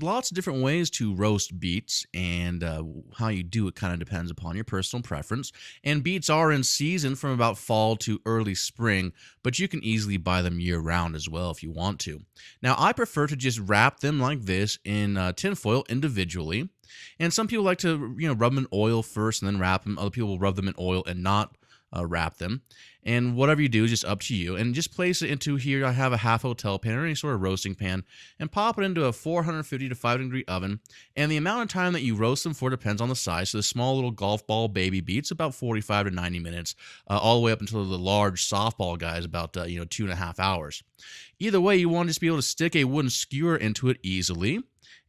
there's lots of different ways to roast beets, and how you do it kind of depends upon your personal preference. And beets are in season from about fall to early spring, but you can easily buy them year round as well if you want to. Now, I prefer to just wrap them like this in tinfoil individually. And some people like to, rub them in oil first and then wrap them. Other people will rub them in oil and not wrap them. And whatever you do is just up to you. And just place it into here. I have a half hotel pan or any sort of roasting pan, and pop it into a 450 to 500 degree oven. And the amount of time that you roast them for depends on the size. So the small little golf ball baby beets, about 45 to 90 minutes, all the way up until the large softball guys, about 2.5 hours. Either way, you want to just be able to stick a wooden skewer into it easily.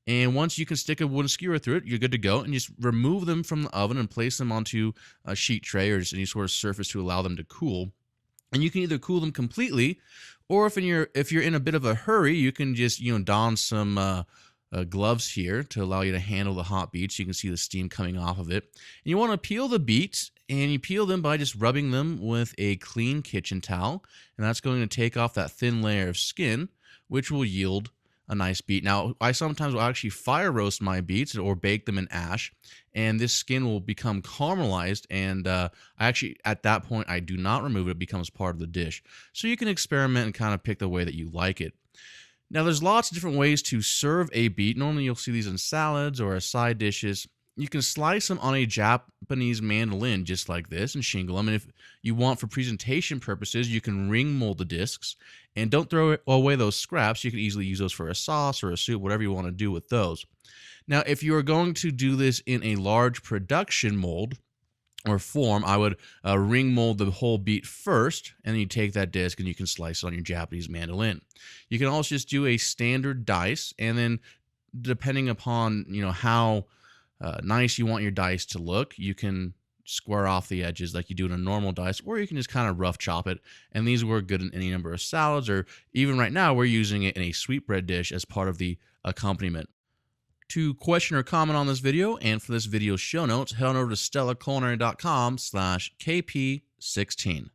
And once you can stick a wooden skewer through it, you're good to go. And just remove them from the oven and place them onto a sheet tray or just any sort of surface to allow them to cool. And you can either cool them completely, or if you're in a bit of a hurry, you can just don some gloves here to allow you to handle the hot beets. You can see the steam coming off of it. And you want to peel the beets, and you peel them by just rubbing them with a clean kitchen towel. And that's going to take off that thin layer of skin, which will yield a nice beet. Now, I sometimes will actually fire roast my beets or bake them in ash, and this skin will become caramelized, and I actually, at that point, I do not remove it. It becomes part of the dish. So you can experiment and kind of pick the way that you like it. Now, there's lots of different ways to serve a beet. Normally, you'll see these in salads or as side dishes. You can slice them on a Japanese mandolin just like this and shingle them. And if you want, for presentation purposes, you can ring mold the discs. And don't throw away those scraps. You can easily use those for a sauce or a soup, whatever you want to do with those. Now, if you are going to do this in a large production mold or form, I would ring mold the whole beet first, and then you take that disc and you can slice it on your Japanese mandolin. You can also just do a standard dice, and then depending upon how nice you want your dice to look, you can square off the edges like you do in a normal dice, or you can just kind of rough chop it. And these work good in any number of salads, or even right now we're using it in a sweetbread dish as part of the accompaniment. To question or comment on this video and for this video's show notes, head on over to stellaculinary.com/KP16.